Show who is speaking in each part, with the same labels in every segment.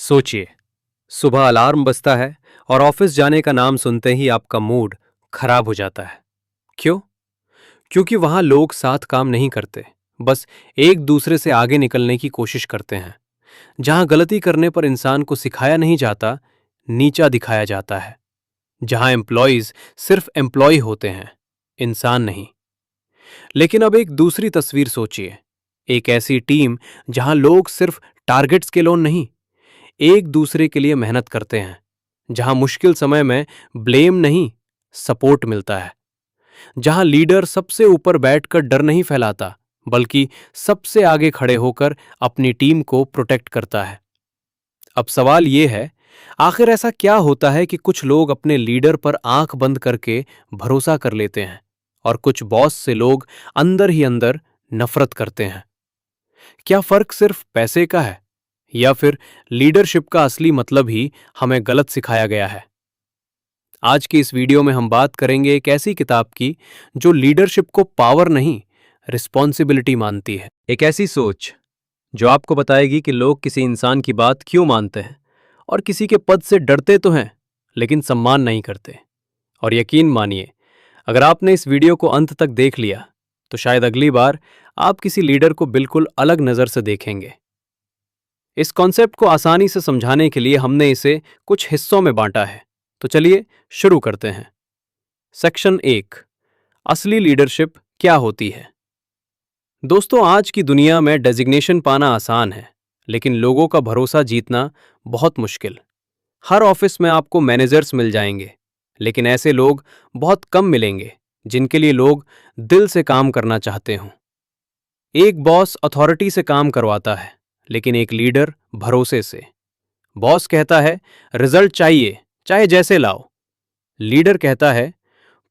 Speaker 1: सोचिए, सुबह अलार्म बजता है और ऑफिस जाने का नाम सुनते ही आपका मूड खराब हो जाता है। क्यों? क्योंकि वहां लोग साथ काम नहीं करते, बस एक दूसरे से आगे निकलने की कोशिश करते हैं। जहां गलती करने पर इंसान को सिखाया नहीं जाता, नीचा दिखाया जाता है। जहां एम्प्लॉयज सिर्फ एम्प्लॉय होते हैं, इंसान नहीं। लेकिन अब एक दूसरी तस्वीर सोचिए, एक ऐसी टीम जहां लोग सिर्फ टारगेट्स के लोन नहीं, एक दूसरे के लिए मेहनत करते हैं। जहां मुश्किल समय में ब्लेम नहीं, सपोर्ट मिलता है। जहां लीडर सबसे ऊपर बैठकर डर नहीं फैलाता, बल्कि सबसे आगे खड़े होकर अपनी टीम को प्रोटेक्ट करता है। अब सवाल यह है, आखिर ऐसा क्या होता है कि कुछ लोग अपने लीडर पर आंख बंद करके भरोसा कर लेते हैं और कुछ बॉस से लोग अंदर ही अंदर नफरत करते हैं? क्या फर्क सिर्फ पैसे का है, या फिर लीडरशिप का असली मतलब ही हमें गलत सिखाया गया है? आज की इस वीडियो में हम बात करेंगे एक ऐसी किताब की जो लीडरशिप को पावर नहीं, रिस्पॉन्सिबिलिटी मानती है। एक ऐसी सोच जो आपको बताएगी कि लोग किसी इंसान की बात क्यों मानते हैं और किसी के पद से डरते तो हैं, लेकिन सम्मान नहीं करते। और यकीन मानिए, अगर आपने इस वीडियो को अंत तक देख लिया तो शायद अगली बार आप किसी लीडर को बिल्कुल अलग नजर से देखेंगे। इस कॉन्सेप्ट को आसानी से समझाने के लिए हमने इसे कुछ हिस्सों में बांटा है, तो चलिए शुरू करते हैं। सेक्शन 1, असली लीडरशिप क्या होती है? दोस्तों, आज की दुनिया में डेजिग्नेशन पाना आसान है, लेकिन लोगों का भरोसा जीतना बहुत मुश्किल। हर ऑफिस में आपको मैनेजर्स मिल जाएंगे, लेकिन ऐसे लोग बहुत कम मिलेंगे जिनके लिए लोग दिल से काम करना चाहते हों। एक बॉस अथॉरिटी से काम करवाता है, लेकिन एक लीडर भरोसे से। बॉस कहता है रिजल्ट चाहिए, चाहे जैसे लाओ। लीडर कहता है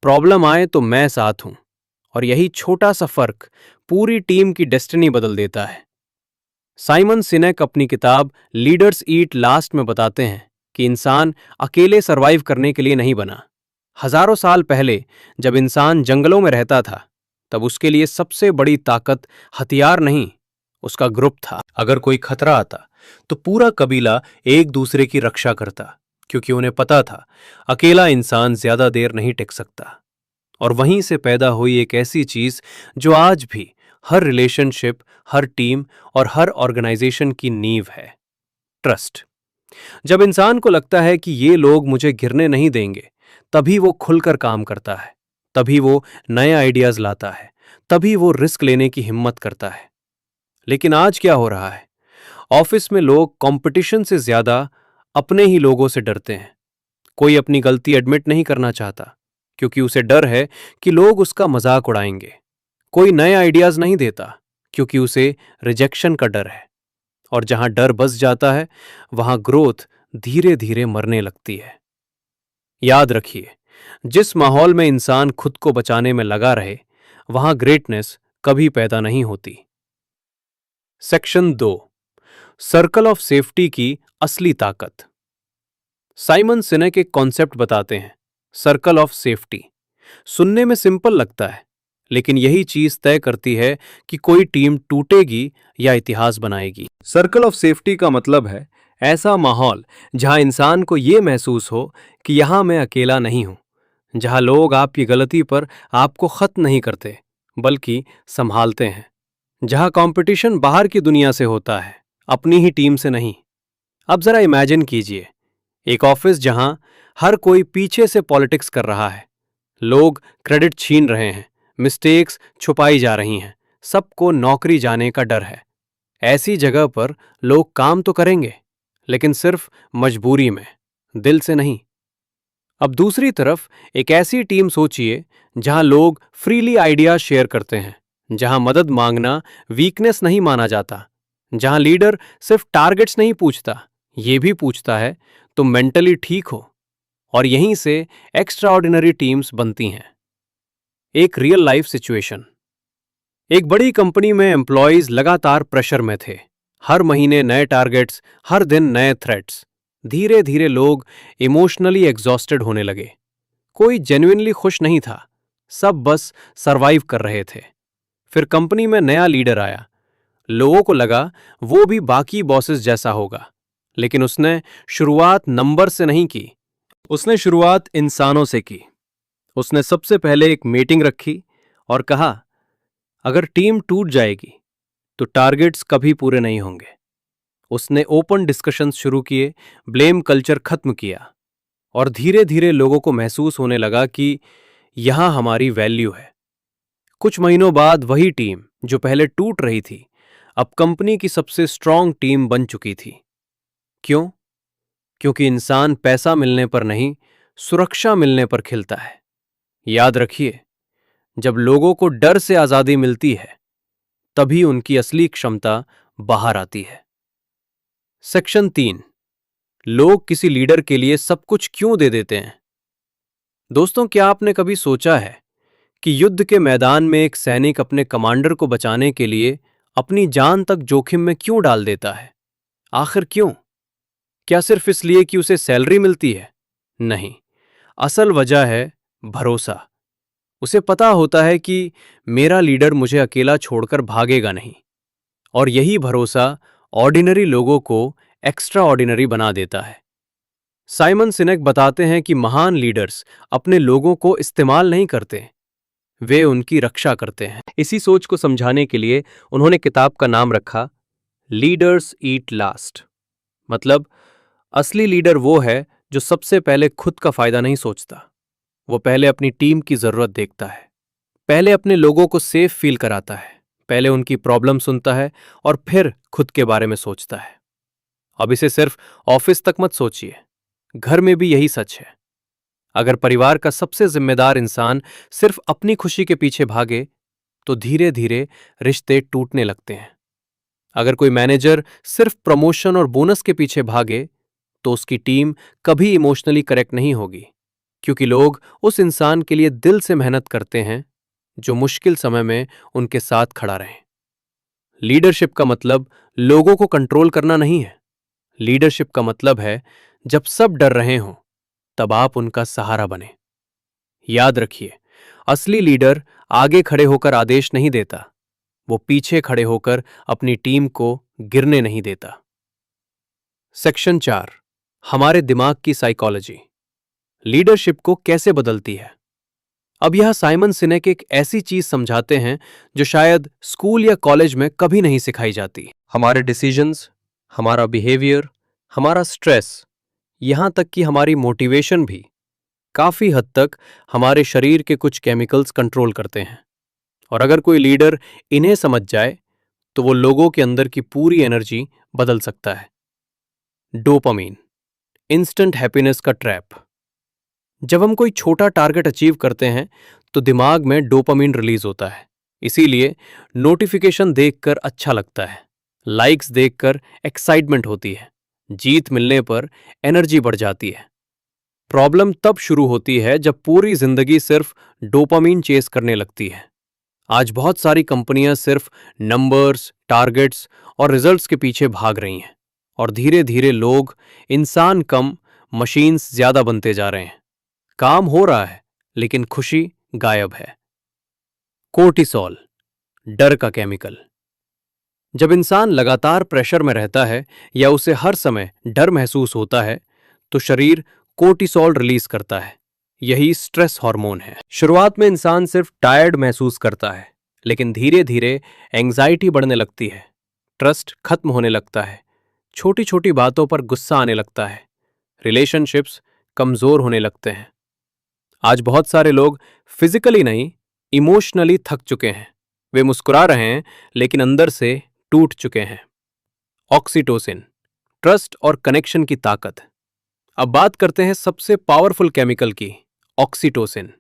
Speaker 1: प्रॉब्लम आए तो मैं साथ हूं। और यही छोटा सा फर्क पूरी टीम की डेस्टिनी बदल देता है। साइमन सिनेक अपनी किताब लीडर्स ईट लास्ट में बताते हैं कि इंसान अकेले सरवाइव करने के लिए नहीं बना। हजारों साल पहले जब इंसान जंगलों में रहता था, तब उसके लिए सबसे बड़ी ताकत हथियार नहीं, उसका ग्रुप था। अगर कोई खतरा आता तो पूरा कबीला एक दूसरे की रक्षा करता, क्योंकि उन्हें पता था अकेला इंसान ज्यादा देर नहीं टिक सकता। और वहीं से पैदा हुई एक ऐसी चीज जो आज भी हर रिलेशनशिप, हर टीम और हर ऑर्गेनाइजेशन की नींव है, ट्रस्ट। जब इंसान को लगता है कि ये लोग मुझे गिरने नहीं देंगे, तभी वो खुलकर काम करता है, तभी वो नए आइडियाज लाता है, तभी वो रिस्क लेने की हिम्मत करता है। लेकिन आज क्या हो रहा है? ऑफिस में लोग कंपटीशन से ज्यादा अपने ही लोगों से डरते हैं। कोई अपनी गलती एडमिट नहीं करना चाहता, क्योंकि उसे डर है कि लोग उसका मजाक उड़ाएंगे। कोई नए आइडियाज नहीं देता, क्योंकि उसे रिजेक्शन का डर है। और जहां डर बस जाता है, वहां ग्रोथ धीरे धीरे मरने लगती है। याद रखिए, जिस माहौल में इंसान खुद को बचाने में लगा रहे, वहां ग्रेटनेस कभी पैदा नहीं होती। सेक्शन 2, सर्कल ऑफ सेफ्टी की असली ताकत। साइमन सिनेक एक कॉन्सेप्ट बताते हैं, सर्कल ऑफ सेफ्टी। सुनने में सिंपल लगता है, लेकिन यही चीज तय करती है कि कोई टीम टूटेगी या इतिहास बनाएगी। सर्कल ऑफ सेफ्टी का मतलब है ऐसा माहौल जहां इंसान को यह महसूस हो कि यहां मैं अकेला नहीं हूं, जहां लोग आपकी गलती पर आपको खत्म नहीं करते, बल्कि संभालते हैं। जहां कंपटीशन बाहर की दुनिया से होता है, अपनी ही टीम से नहीं। अब जरा इमेजिन कीजिए, एक ऑफिस जहां हर कोई पीछे से पॉलिटिक्स कर रहा है, लोग क्रेडिट छीन रहे हैं, मिस्टेक्स छुपाई जा रही हैं, सबको नौकरी जाने का डर है। ऐसी जगह पर लोग काम तो करेंगे, लेकिन सिर्फ मजबूरी में, दिल से नहीं। अब दूसरी तरफ एक ऐसी टीम सोचिए जहां लोग फ्रीली आइडिया शेयर करते हैं, जहां मदद मांगना वीकनेस नहीं माना जाता, जहां लीडर सिर्फ टारगेट्स नहीं पूछता, ये भी पूछता है तुम मेंटली ठीक हो। और यहीं से एक्स्ट्राऑर्डिनरी टीम्स बनती हैं। एक रियल लाइफ सिचुएशन। एक बड़ी कंपनी में एम्प्लॉयज लगातार प्रेशर में थे। हर महीने नए टारगेट्स, हर दिन नए थ्रेट्स। धीरे धीरे लोग इमोशनली एग्जॉस्टेड होने लगे। कोई जेन्युइनली खुश नहीं था, सब बस सरवाइव कर रहे थे। फिर कंपनी में नया लीडर आया। लोगों को लगा वो भी बाकी बॉसेस जैसा होगा, लेकिन उसने शुरुआत नंबर से नहीं की, उसने शुरुआत इंसानों से की। उसने सबसे पहले एक मीटिंग रखी और कहा, अगर टीम टूट जाएगी तो टारगेट्स कभी पूरे नहीं होंगे। उसने ओपन डिस्कशंस शुरू किए, ब्लेम कल्चर खत्म किया और धीरे धीरे लोगों को महसूस होने लगा कि यहां हमारी वैल्यू है। कुछ महीनों बाद वही टीम जो पहले टूट रही थी अब कंपनी की सबसे स्ट्रांग टीम बन चुकी थी। क्यों? क्योंकि इंसान पैसा मिलने पर नहीं, सुरक्षा मिलने पर खिलता है। याद रखिए, जब लोगों को डर से आजादी मिलती है तभी उनकी असली क्षमता बाहर आती है। सेक्शन 3, लोग किसी लीडर के लिए सब कुछ क्यों दे देते हैं? दोस्तों, क्या आपने कभी सोचा है कि युद्ध के मैदान में एक सैनिक अपने कमांडर को बचाने के लिए अपनी जान तक जोखिम में क्यों डाल देता है? आखिर क्यों? क्या सिर्फ इसलिए कि उसे सैलरी मिलती है? नहीं, असल वजह है भरोसा। उसे पता होता है कि मेरा लीडर मुझे अकेला छोड़कर भागेगा नहीं, और यही भरोसा ऑर्डिनरी लोगों को एक्स्ट्रा ऑर्डिनरी बना देता है। साइमन सिनेक बताते हैं कि महान लीडर्स अपने लोगों को इस्तेमाल नहीं करते, वे उनकी रक्षा करते हैं। इसी सोच को समझाने के लिए उन्होंने किताब का नाम रखा लीडर्स ईट लास्ट। मतलब, असली लीडर वो है जो सबसे पहले खुद का फायदा नहीं सोचता, वो पहले अपनी टीम की जरूरत देखता है, पहले अपने लोगों को सेफ फील कराता है, पहले उनकी प्रॉब्लम सुनता है और फिर खुद के बारे में सोचता है। अब इसे सिर्फ ऑफिस तक मत सोचिए, घर में भी यही सच है। अगर परिवार का सबसे जिम्मेदार इंसान सिर्फ अपनी खुशी के पीछे भागे तो धीरे धीरे रिश्ते टूटने लगते हैं। अगर कोई मैनेजर सिर्फ प्रमोशन और बोनस के पीछे भागे तो उसकी टीम कभी इमोशनली करेक्ट नहीं होगी, क्योंकि लोग उस इंसान के लिए दिल से मेहनत करते हैं जो मुश्किल समय में उनके साथ खड़ा रहे। लीडरशिप का मतलब लोगों को कंट्रोल करना नहीं है। लीडरशिप का मतलब है जब सब डर रहे हों तब आप उनका सहारा बने। याद रखिए, असली लीडर आगे खड़े होकर आदेश नहीं देता, वो पीछे खड़े होकर अपनी टीम को गिरने नहीं देता। सेक्शन 4, हमारे दिमाग की साइकोलॉजी लीडरशिप को कैसे बदलती है। अब यह साइमन सिनेक एक ऐसी चीज समझाते हैं जो शायद स्कूल या कॉलेज में कभी नहीं सिखाई जाती। हमारे डिसीजंस, हमारा बिहेवियर, हमारा स्ट्रेस, यहां तक कि हमारी मोटिवेशन भी काफी हद तक हमारे शरीर के कुछ केमिकल्स कंट्रोल करते हैं। और अगर कोई लीडर इन्हें समझ जाए तो वो लोगों के अंदर की पूरी एनर्जी बदल सकता है। डोपामीन, इंस्टेंट हैप्पीनेस का ट्रैप। जब हम कोई छोटा टारगेट अचीव करते हैं तो दिमाग में डोपामीन रिलीज होता है। इसीलिए नोटिफिकेशन देखकर अच्छा लगता है, लाइक्स देखकर एक्साइटमेंट होती है, जीत मिलने पर एनर्जी बढ़ जाती है। प्रॉब्लम तब शुरू होती है जब पूरी जिंदगी सिर्फ डोपामीन चेस करने लगती है। आज बहुत सारी कंपनियां सिर्फ नंबर्स, टारगेट्स और रिजल्ट्स के पीछे भाग रही हैं, और धीरे धीरे लोग इंसान कम, मशीन्स ज्यादा बनते जा रहे हैं। काम हो रहा है लेकिन खुशी गायब है। कोर्टिसोल, डर का केमिकल। जब इंसान लगातार प्रेशर में रहता है या उसे हर समय डर महसूस होता है तो शरीर कोर्टिसोल रिलीज करता है। यही स्ट्रेस हार्मोन है। शुरुआत में इंसान सिर्फ टायर्ड महसूस करता है, लेकिन धीरे धीरे एंजाइटी बढ़ने लगती है, ट्रस्ट खत्म होने लगता है, छोटी छोटी बातों पर गुस्सा आने लगता है, रिलेशनशिप्स कमजोर होने लगते हैं। आज बहुत सारे लोग फिजिकली नहीं, इमोशनली थक चुके हैं। वे मुस्कुरा रहे हैं लेकिन अंदर से टूट चुके हैं। ऑक्सीटोसिन, ट्रस्ट और कनेक्शन की ताकत। अब बात करते हैं सबसे पावरफुल केमिकल की, ऑक्सीटोसिन।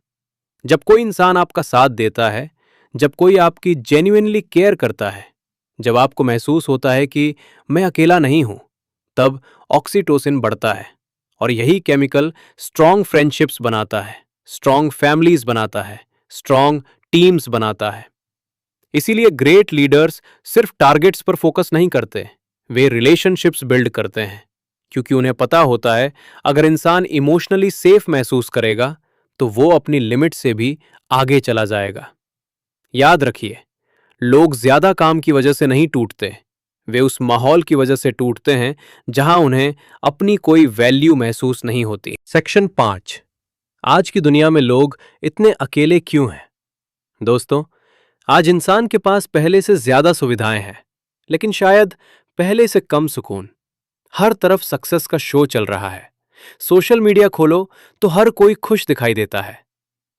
Speaker 1: जब कोई इंसान आपका साथ देता है, जब कोई आपकी जेन्युइनली केयर करता है, जब आपको महसूस होता है कि मैं अकेला नहीं हूं, तब ऑक्सीटोसिन बढ़ता है। और यही केमिकल स्ट्रॉन्ग फ्रेंडशिप्स बनाता है, स्ट्रॉन्ग फैमिलीज बनाता है, स्ट्रॉन्ग टीम्स बनाता है। इसीलिए ग्रेट लीडर्स सिर्फ टारगेट्स पर फोकस नहीं करते, वे रिलेशनशिप्स बिल्ड करते हैं, क्योंकि उन्हें पता होता है अगर इंसान इमोशनली सेफ महसूस करेगा तो वो अपनी लिमिट से भी आगे चला जाएगा। याद रखिए, लोग ज्यादा काम की वजह से नहीं टूटते, वे उस माहौल की वजह से टूटते हैं जहां उन्हें अपनी कोई वैल्यू महसूस नहीं होती। सेक्शन 5, आज की दुनिया में लोग इतने अकेले क्यों हैं? दोस्तों, आज इंसान के पास पहले से ज्यादा सुविधाएं हैं, लेकिन शायद पहले से कम सुकून। हर तरफ सक्सेस का शो चल रहा है। सोशल मीडिया खोलो तो हर कोई खुश दिखाई देता है।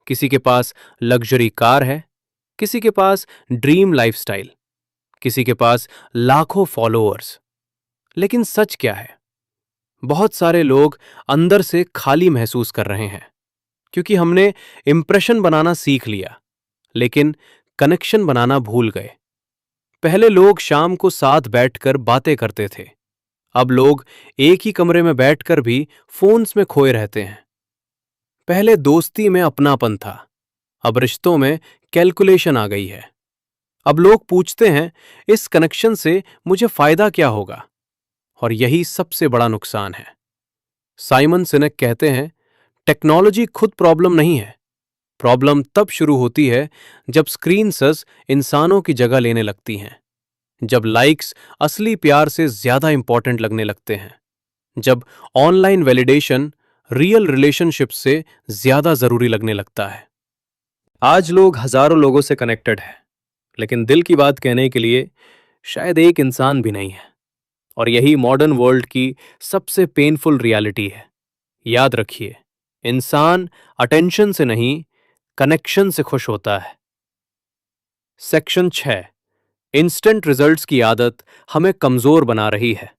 Speaker 1: किसी के पास लग्जरी कार है, किसी के पास ड्रीम लाइफस्टाइल, किसी के पास लाखों फॉलोअर्स। लेकिन सच क्या है? बहुत सारे लोग अंदर से खाली महसूस कर रहे हैं, क्योंकि हमने इंप्रेशन बनाना सीख लिया, लेकिन कनेक्शन बनाना भूल गए। पहले लोग शाम को साथ बैठकर बातें करते थे। अब लोग एक ही कमरे में बैठकर भी फोन्स में खोए रहते हैं। पहले दोस्ती में अपनापन था, अब रिश्तों में कैलकुलेशन आ गई है। अब लोग पूछते हैं, इस कनेक्शन से मुझे फायदा क्या होगा? और यही सबसे बड़ा नुकसान है। साइमन सिनेक कहते हैं, टेक्नोलॉजी खुद प्रॉब्लम नहीं है। प्रॉब्लम तब शुरू होती है जब स्क्रीन्स इंसानों की जगह लेने लगती हैं, जब लाइक्स असली प्यार से ज्यादा इंपॉर्टेंट लगने लगते हैं, जब ऑनलाइन वैलिडेशन रियल रिलेशनशिप से ज्यादा जरूरी लगने लगता है। आज लोग हजारों लोगों से कनेक्टेड हैं, लेकिन दिल की बात कहने के लिए शायद एक इंसान भी नहीं है। और यही मॉडर्न वर्ल्ड की सबसे पेनफुल रियलिटी है। याद रखिए, इंसान अटेंशन से नहीं, कनेक्शन से खुश होता है। सेक्शन 6, इंस्टेंट रिजल्ट्स की आदत हमें कमजोर बना रही है।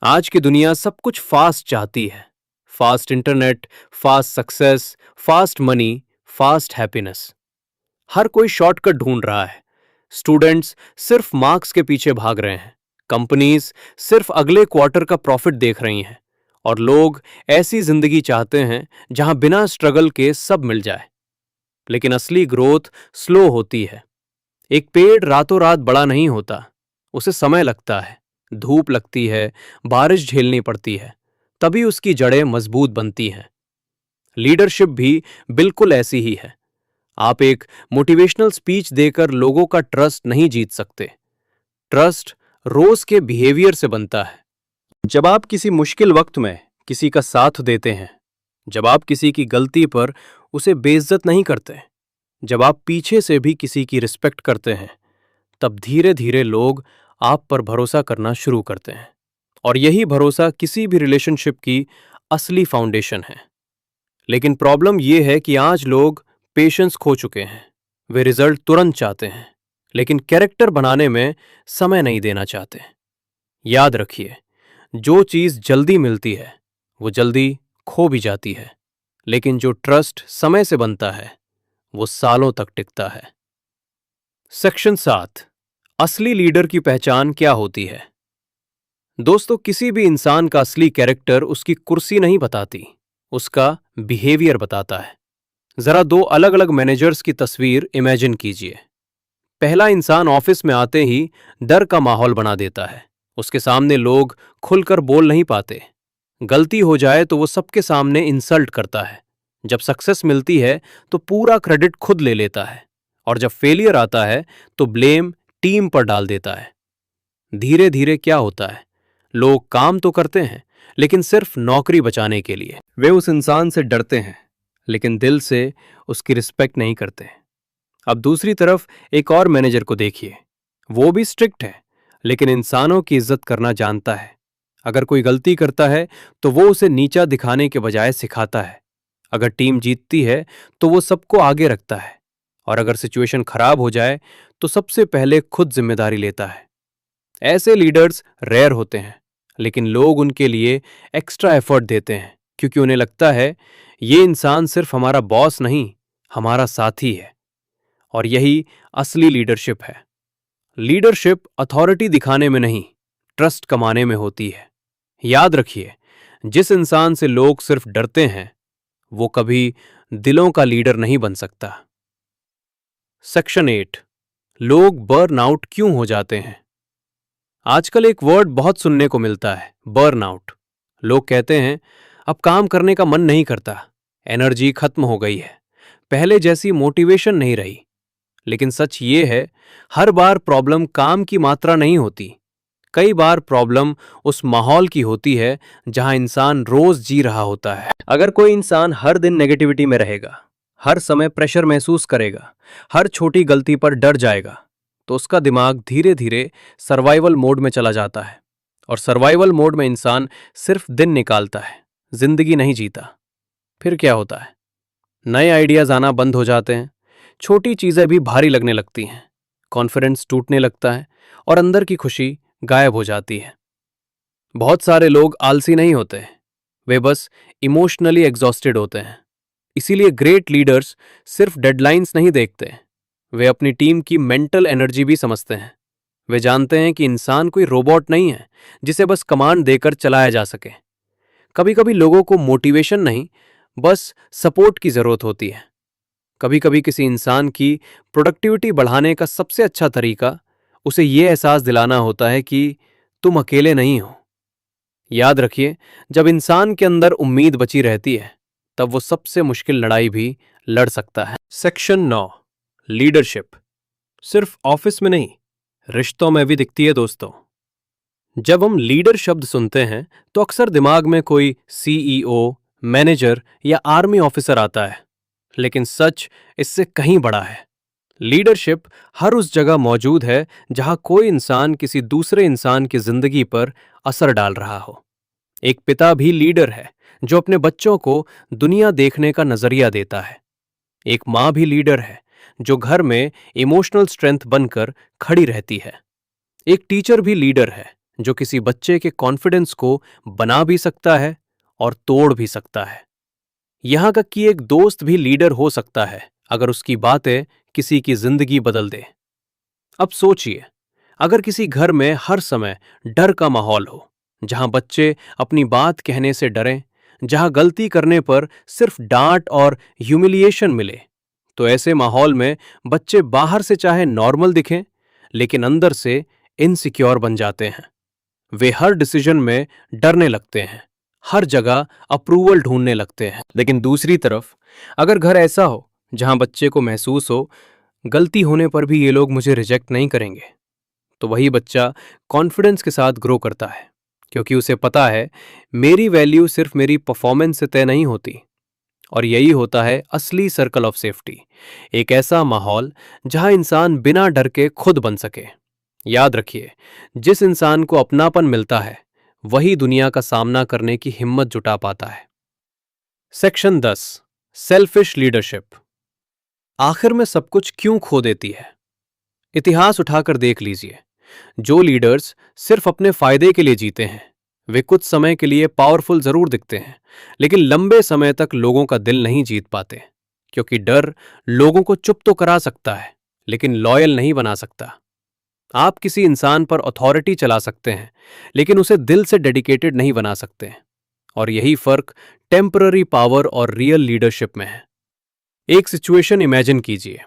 Speaker 1: आज की दुनिया सब कुछ फास्ट चाहती है। Fast internet, fast success, fast money, fast happiness. हर कोई शॉर्टकट ढूंढ रहा है। स्टूडेंट्स सिर्फ मार्क्स के पीछे भाग रहे हैं, कंपनीज सिर्फ अगले क्वार्टर का प्रॉफिट देख रही हैं, और लोग ऐसी जिंदगी चाहते हैं जहां बिना स्ट्रगल के सब मिल जाए। लेकिन असली ग्रोथ स्लो होती है। एक पेड़ रातों रात बड़ा नहीं होता, उसे समय लगता है, धूप लगती है, बारिश झेलनी पड़ती है, तभी उसकी जड़ें मजबूत बनती हैं। लीडरशिप भी बिल्कुल ऐसी ही है। आप एक मोटिवेशनल स्पीच देकर लोगों का ट्रस्ट नहीं जीत सकते। ट्रस्ट रोज के बिहेवियर से बनता है। जब आप किसी मुश्किल वक्त में किसी का साथ देते हैं, जब आप किसी की गलती पर उसे बेइज्जत नहीं करते, जब आप पीछे से भी किसी की रिस्पेक्ट करते हैं, तब धीरे धीरे लोग आप पर भरोसा करना शुरू करते हैं। और यही भरोसा किसी भी रिलेशनशिप की असली फाउंडेशन है। लेकिन प्रॉब्लम यह है कि आज लोग पेशेंस खो चुके हैं। वे रिजल्ट तुरंत चाहते हैं, लेकिन कैरेक्टर बनाने में समय नहीं देना चाहते। याद रखिए, जो चीज जल्दी मिलती है वो जल्दी खो भी जाती है, लेकिन जो ट्रस्ट समय से बनता है वो सालों तक टिकता है। सेक्शन 7, असली लीडर की पहचान क्या होती है? दोस्तों, किसी भी इंसान का असली कैरेक्टर उसकी कुर्सी नहीं बताती, उसका बिहेवियर बताता है। जरा दो अलग अलग मैनेजर्स की तस्वीर इमेजिन कीजिए। पहला इंसान ऑफिस में आते ही डर का माहौल बना देता है। उसके सामने लोग खुलकर बोल नहीं पाते। गलती हो जाए तो वो सबके सामने इंसल्ट करता है। जब सक्सेस मिलती है तो पूरा क्रेडिट खुद ले लेता है, और जब फेलियर आता है तो ब्लेम टीम पर डाल देता है। धीरे धीरे क्या होता है, लोग काम तो करते हैं, लेकिन सिर्फ नौकरी बचाने के लिए। वे उस इंसान से डरते हैं, लेकिन दिल से उसकी रिस्पेक्ट नहीं करते। अब दूसरी तरफ एक और मैनेजर को देखिए। वो भी स्ट्रिक्ट है, लेकिन इंसानों की इज्जत करना जानता है। अगर कोई गलती करता है तो वो उसे नीचा दिखाने के बजाय सिखाता है। अगर टीम जीतती है तो वो सबको आगे रखता है, और अगर सिचुएशन खराब हो जाए तो सबसे पहले खुद जिम्मेदारी लेता है। ऐसे लीडर्स रेयर होते हैं, लेकिन लोग उनके लिए एक्स्ट्रा एफर्ट देते हैं, क्योंकि उन्हें लगता है ये इंसान सिर्फ हमारा बॉस नहीं, हमारा साथी है। और यही असली लीडरशिप है। लीडरशिप अथॉरिटी दिखाने में नहीं, ट्रस्ट कमाने में होती है। याद रखिए, जिस इंसान से लोग सिर्फ डरते हैं वो कभी दिलों का लीडर नहीं बन सकता। सेक्शन 8, लोग बर्नआउट क्यों हो जाते हैं? आजकल एक वर्ड बहुत सुनने को मिलता है, बर्नआउट। लोग कहते हैं, अब काम करने का मन नहीं करता, एनर्जी खत्म हो गई है, पहले जैसी मोटिवेशन नहीं रही। लेकिन सच ये है, हर बार प्रॉब्लम काम की मात्रा नहीं होती, कई बार प्रॉब्लम उस माहौल की होती है जहां इंसान रोज जी रहा होता है। अगर कोई इंसान हर दिन नेगेटिविटी में रहेगा, हर समय प्रेशर महसूस करेगा, हर छोटी गलती पर डर जाएगा, तो उसका दिमाग धीरे धीरे सर्वाइवल मोड में चला जाता है। और सर्वाइवल मोड में इंसान सिर्फ दिन निकालता है, जिंदगी नहीं जीता। फिर क्या होता है? नए आइडियाज आना बंद हो जाते हैं, छोटी चीजें भी भारी लगने लगती हैं, कॉन्फिडेंस टूटने लगता है और अंदर की खुशी गायब हो जाती है। बहुत सारे लोग आलसी नहीं होते, वे बस इमोशनली एग्जॉस्टेड होते हैं। इसीलिए ग्रेट लीडर्स सिर्फ डेडलाइंस नहीं देखते, वे अपनी टीम की मेंटल एनर्जी भी समझते हैं। वे जानते हैं कि इंसान कोई रोबोट नहीं है जिसे बस कमांड देकर चलाया जा सके। कभी कभी लोगों को मोटिवेशन नहीं, बस सपोर्ट की जरूरत होती है। कभी कभी किसी इंसान की प्रोडक्टिविटी बढ़ाने का सबसे अच्छा तरीका उसे यह एहसास दिलाना होता है कि तुम अकेले नहीं हो। याद रखिए, जब इंसान के अंदर उम्मीद बची रहती है, तब वो सबसे मुश्किल लड़ाई भी लड़ सकता है। सेक्शन 9, लीडरशिप सिर्फ ऑफिस में नहीं, रिश्तों में भी दिखती है दोस्तों। जब हम लीडर शब्द सुनते हैं तो अक्सर दिमाग में कोई सीईओ, मैनेजर या आर्मी ऑफिसर आता है, लेकिन सच इससे कहीं बड़ा है। लीडरशिप हर उस जगह मौजूद है जहां कोई इंसान किसी दूसरे इंसान की जिंदगी पर असर डाल रहा हो। एक पिता भी लीडर है जो अपने बच्चों को दुनिया देखने का नजरिया देता है। एक माँ भी लीडर है जो घर में इमोशनल स्ट्रेंथ बनकर खड़ी रहती है। एक टीचर भी लीडर है जो किसी बच्चे के कॉन्फिडेंस को बना भी सकता है और तोड़ भी सकता है। यहां तक कि एक दोस्त भी लीडर हो सकता है अगर उसकी बातें किसी की जिंदगी बदल दे। अब सोचिए, अगर किसी घर में हर समय डर का माहौल हो, जहां बच्चे अपनी बात कहने से डरें, जहां गलती करने पर सिर्फ डांट और ह्यूमिलिएशन मिले, तो ऐसे माहौल में बच्चे बाहर से चाहे नॉर्मल दिखें, लेकिन अंदर से इनसिक्योर बन जाते हैं। वे हर डिसीजन में डरने लगते हैं, हर जगह अप्रूवल ढूंढने लगते हैं। लेकिन दूसरी तरफ, अगर घर ऐसा हो जहां बच्चे को महसूस हो गलती होने पर भी ये लोग मुझे रिजेक्ट नहीं करेंगे, तो वही बच्चा कॉन्फिडेंस के साथ ग्रो करता है, क्योंकि उसे पता है मेरी वैल्यू सिर्फ मेरी परफॉर्मेंस से तय नहीं होती। और यही होता है असली सर्कल ऑफ सेफ्टी, एक ऐसा माहौल जहां इंसान बिना डर के खुद बन सके। याद रखिए, जिस इंसान को अपनापन मिलता है वही दुनिया का सामना करने की हिम्मत जुटा पाता है। सेक्शन 10, सेल्फिश लीडरशिप आखिर में सब कुछ क्यों खो देती है? इतिहास उठाकर देख लीजिए, जो लीडर्स सिर्फ अपने फायदे के लिए जीते हैं, वे कुछ समय के लिए पावरफुल जरूर दिखते हैं, लेकिन लंबे समय तक लोगों का दिल नहीं जीत पाते, क्योंकि डर लोगों को चुप तो करा सकता है, लेकिन लॉयल नहीं बना सकता। आप किसी इंसान पर अथॉरिटी चला सकते हैं, लेकिन उसे दिल से डेडिकेटेड नहीं बना सकते। और यही फर्क टेम्पररी पावर और रियल लीडरशिप में है। एक सिचुएशन इमेजिन कीजिए,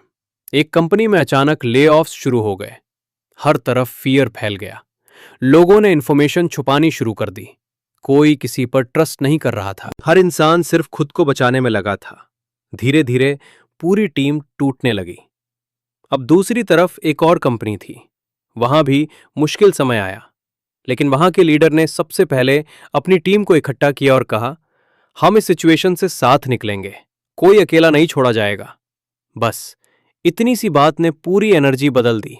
Speaker 1: एक कंपनी में अचानक ले ऑफ्स शुरू हो गए, हर तरफ फियर फैल गया, लोगों ने इंफॉर्मेशन छुपानी शुरू कर दी, कोई किसी पर ट्रस्ट नहीं कर रहा था, हर इंसान सिर्फ खुद को बचाने में लगा था। धीरे धीरे पूरी टीम टूटने लगी। अब दूसरी तरफ एक और कंपनी थी, वहां भी मुश्किल समय आया, लेकिन वहां के लीडर ने सबसे पहले अपनी टीम को इकट्ठा किया और कहा, हम इस सिचुएशन से साथ निकलेंगे, कोई अकेला नहीं छोड़ा जाएगा। बस इतनी सी बात ने पूरी एनर्जी बदल दी।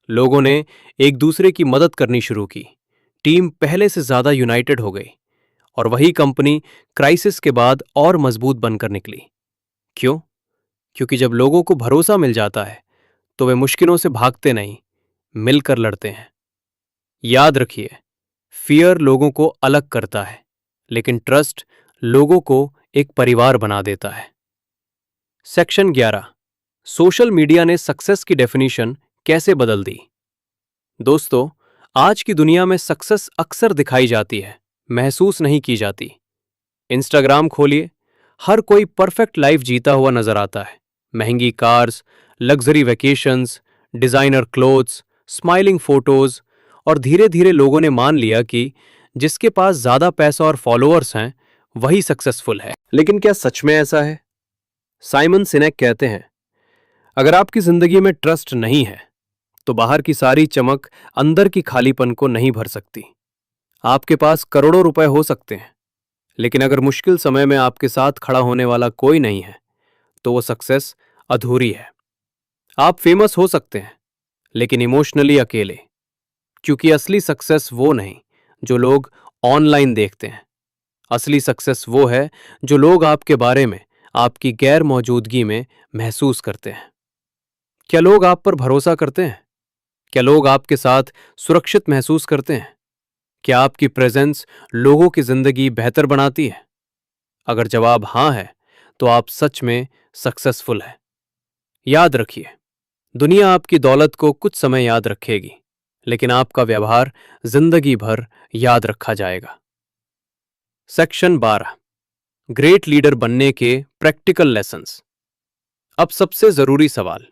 Speaker 1: लोगों ने एक दूसरे की मदद करनी शुरू की, टीम पहले से ज्यादा यूनाइटेड हो गई, और वही कंपनी क्राइसिस के बाद और मजबूत बनकर निकली। क्यों? क्योंकि जब लोगों को भरोसा मिल जाता है तो वे मुश्किलों से भागते नहीं, मिलकर लड़ते हैं। याद रखिए, फियर लोगों को अलग करता है, लेकिन ट्रस्ट लोगों को एक परिवार बना देता है। सेक्शन 11, सोशल मीडिया ने सक्सेस की डेफिनेशन कैसे बदल दी? दोस्तों, आज की दुनिया में सक्सेस अक्सर दिखाई जाती है, महसूस नहीं की जाती। इंस्टाग्राम खोलिए, हर कोई परफेक्ट लाइफ जीता हुआ नजर आता है। महंगी cars, luxury vacations, designer clothes, smiling photos, और धीरे धीरे लोगों ने मान लिया कि जिसके पास ज्यादा पैसा और फॉलोअर्स हैं वही सक्सेसफुल है। लेकिन क्या सच में ऐसा है? साइमन सिनेक कहते हैं, अगर आपकी जिंदगी में ट्रस्ट नहीं है तो बाहर की सारी चमक अंदर की खालीपन को नहीं भर सकती। आपके पास करोड़ों रुपए हो सकते हैं, लेकिन अगर मुश्किल समय में आपके साथ खड़ा होने वाला कोई नहीं है तो वो सक्सेस अधूरी है। आप फेमस हो सकते हैं, लेकिन इमोशनली अकेले, क्योंकि असली सक्सेस वो नहीं जो लोग ऑनलाइन देखते हैं। असली सक्सेस वो है जो लोग आपके बारे में आपकी गैर मौजूदगी में महसूस करते हैं। क्या लोग आप पर भरोसा करते हैं? क्या लोग आपके साथ सुरक्षित महसूस करते हैं? क्या आपकी प्रेजेंस लोगों की जिंदगी बेहतर बनाती है? अगर जवाब हां है, तो आप सच में सक्सेसफुल हैं। याद रखिए, दुनिया आपकी दौलत को कुछ समय याद रखेगी, लेकिन आपका व्यवहार जिंदगी भर याद रखा जाएगा। सेक्शन 12, ग्रेट लीडर बनने के प्रैक्टिकल लेसन्स। अब सबसे जरूरी सवाल,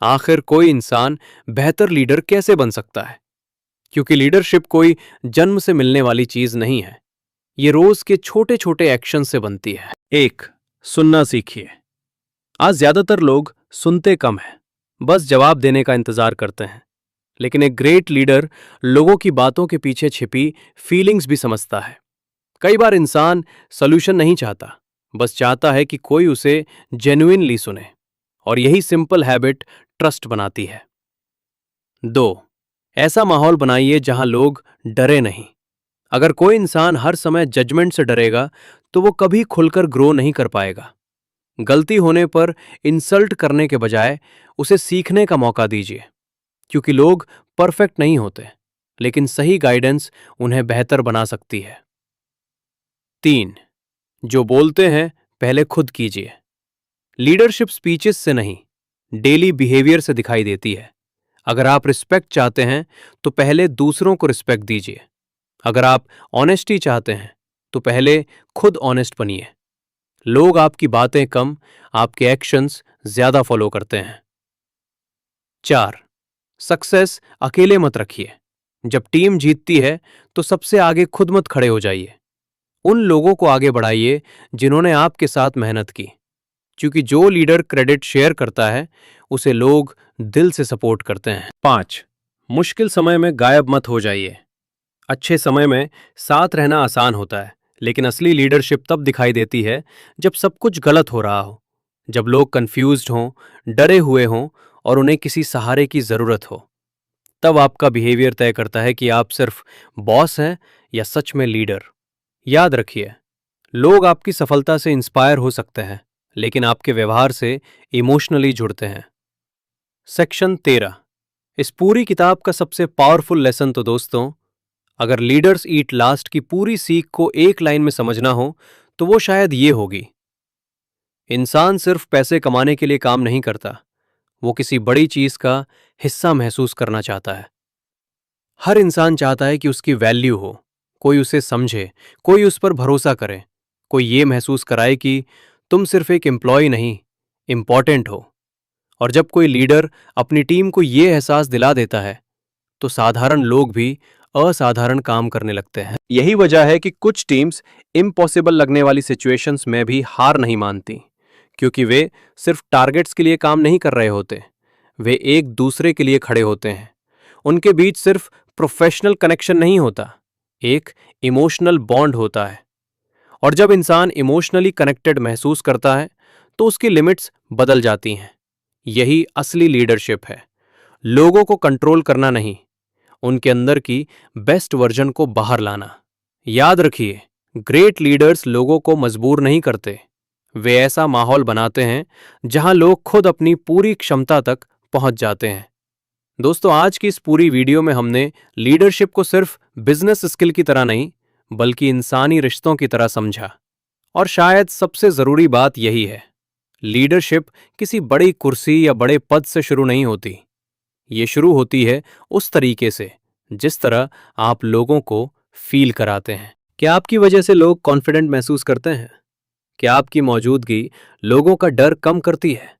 Speaker 1: आखिर कोई इंसान बेहतर लीडर कैसे बन सकता है? क्योंकि लीडरशिप कोई जन्म से मिलने वाली चीज नहीं है, ये रोज के छोटे छोटे एक्शन से बनती है। 1, सुनना सीखिए। आज ज्यादातर लोग सुनते कम हैं, बस जवाब देने का इंतजार करते हैं। लेकिन एक ग्रेट लीडर लोगों की बातों के पीछे छिपी फीलिंग्स भी समझता है। कई बार इंसान सॉल्यूशन नहीं चाहता, बस चाहता है कि कोई उसे जेन्युइनली सुने, और यही सिंपल हैबिट ट्रस्ट बनाती है। 2, ऐसा माहौल बनाइए जहां लोग डरे नहीं। अगर कोई इंसान हर समय जजमेंट से डरेगा तो वो कभी खुलकर ग्रो नहीं कर पाएगा। गलती होने पर इंसल्ट करने के बजाय उसे सीखने का मौका दीजिए, क्योंकि लोग परफेक्ट नहीं होते, लेकिन सही गाइडेंस उन्हें बेहतर बना सकती है। 3, जो बोलते हैं पहले खुद कीजिए। लीडरशिप स्पीचेस से नहीं, डेली बिहेवियर से दिखाई देती है। अगर आप रिस्पेक्ट चाहते हैं तो पहले दूसरों को रिस्पेक्ट दीजिए। अगर आप ऑनेस्टी चाहते हैं तो पहले खुद ऑनेस्ट बनिए। लोग आपकी बातें कम, आपके एक्शंस ज्यादा फॉलो करते हैं। 4, सक्सेस अकेले मत रखिए। जब टीम जीतती है तो सबसे आगे खुद मत खड़े हो जाइए। उन लोगों को आगे बढ़ाइए जिन्होंने आपके साथ मेहनत की, क्योंकि जो लीडर क्रेडिट शेयर करता है उसे लोग दिल से सपोर्ट करते हैं। 5, मुश्किल समय में गायब मत हो जाइए। अच्छे समय में साथ रहना आसान होता है, लेकिन असली लीडरशिप तब दिखाई देती है जब सब कुछ गलत हो रहा हो, जब लोग कंफ्यूज्ड हों, डरे हुए हों और उन्हें किसी सहारे की जरूरत हो। तब आपका बिहेवियर तय करता है कि आप सिर्फ बॉस हैं या सच में लीडर। याद रखिए, लोग आपकी सफलता से इंस्पायर हो सकते हैं, लेकिन आपके व्यवहार से इमोशनली जुड़ते हैं। सेक्शन 13, इस पूरी किताब का सबसे पावरफुल लेसन तो दोस्तों, अगर लीडर्स ईट लास्ट की पूरी सीख को एक लाइन में समझना हो तो वो शायद ये होगी, इंसान सिर्फ पैसे कमाने के लिए काम नहीं करता, वो किसी बड़ी चीज का हिस्सा महसूस करना चाहता है। हर इंसान चाहता है कि उसकी वैल्यू हो, कोई उसे समझे, कोई उस पर भरोसा करे, कोई ये महसूस कराए कि तुम सिर्फ एक एम्प्लॉय नहीं, इंपॉर्टेंट हो। और जब कोई लीडर अपनी टीम को ये एहसास दिला देता है तो साधारण लोग भी असाधारण काम करने लगते हैं। यही वजह है कि कुछ टीम्स इम्पॉसिबल लगने वाली सिचुएशंस में भी हार नहीं मानती, क्योंकि वे सिर्फ टारगेट्स के लिए काम नहीं कर रहे होते, वे एक दूसरे के लिए खड़े होते हैं। उनके बीच सिर्फ प्रोफेशनल कनेक्शन नहीं होता, एक इमोशनल बॉन्ड होता है। और जब इंसान इमोशनली कनेक्टेड महसूस करता है तो उसकी लिमिट्स बदल जाती हैं। यही असली लीडरशिप है, लोगों को कंट्रोल करना नहीं, उनके अंदर की बेस्ट वर्जन को बाहर लाना। याद रखिए, ग्रेट लीडर्स लोगों को मजबूर नहीं करते, वे ऐसा माहौल बनाते हैं जहां लोग खुद अपनी पूरी क्षमता तक पहुंच जाते हैं। दोस्तों, आज की इस पूरी वीडियो में हमने लीडरशिप को सिर्फ बिजनेस स्किल की तरह नहीं, बल्कि इंसानी रिश्तों की तरह समझा। और शायद सबसे जरूरी बात यही है, लीडरशिप किसी बड़ी कुर्सी या बड़े पद से शुरू नहीं होती, ये शुरू होती है उस तरीके से जिस तरह आप लोगों को फील कराते हैं। क्या आपकी वजह से लोग कॉन्फिडेंट महसूस करते हैं? क्या आपकी मौजूदगी लोगों का डर कम करती है?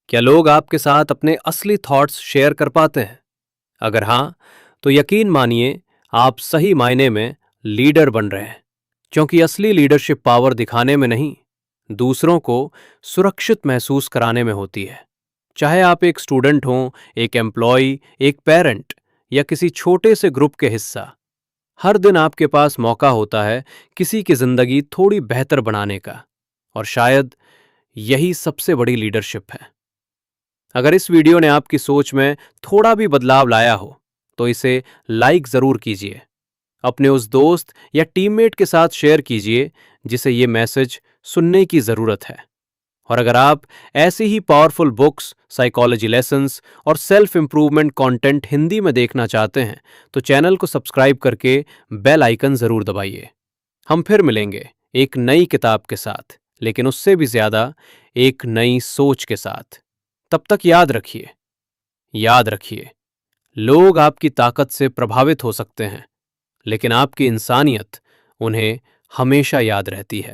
Speaker 1: क्या लोग आपके साथ अपने असली थॉट्स शेयर कर पाते हैं? अगर हां, तो यकीन मानिए आप सही मायने में लीडर बन रहे हैं, क्योंकि असली लीडरशिप पावर दिखाने में नहीं, दूसरों को सुरक्षित महसूस कराने में होती है। चाहे आप एक स्टूडेंट हों, एक एम्प्लॉय, एक पेरेंट या किसी छोटे से ग्रुप के हिस्सा, हर दिन आपके पास मौका होता है किसी की जिंदगी थोड़ी बेहतर बनाने का। और शायद यही सबसे बड़ी लीडरशिप है। अगर इस वीडियो ने आपकी सोच में थोड़ा भी बदलाव लाया हो तो इसे लाइक जरूर कीजिए, अपने उस दोस्त या टीममेट के साथ शेयर कीजिए जिसे ये मैसेज सुनने की जरूरत है। और अगर आप ऐसी ही पावरफुल बुक्स, साइकोलॉजी लेसन्स और सेल्फ इंप्रूवमेंट कंटेंट हिंदी में देखना चाहते हैं तो चैनल को सब्सक्राइब करके बेल आइकन जरूर दबाइए। हम फिर मिलेंगे एक नई किताब के साथ, लेकिन उससे भी ज्यादा एक नई सोच के साथ। तब तक याद रखिए, लोग आपकी ताकत से प्रभावित हो सकते हैं, लेकिन आपकी इंसानियत उन्हें हमेशा याद रहती है।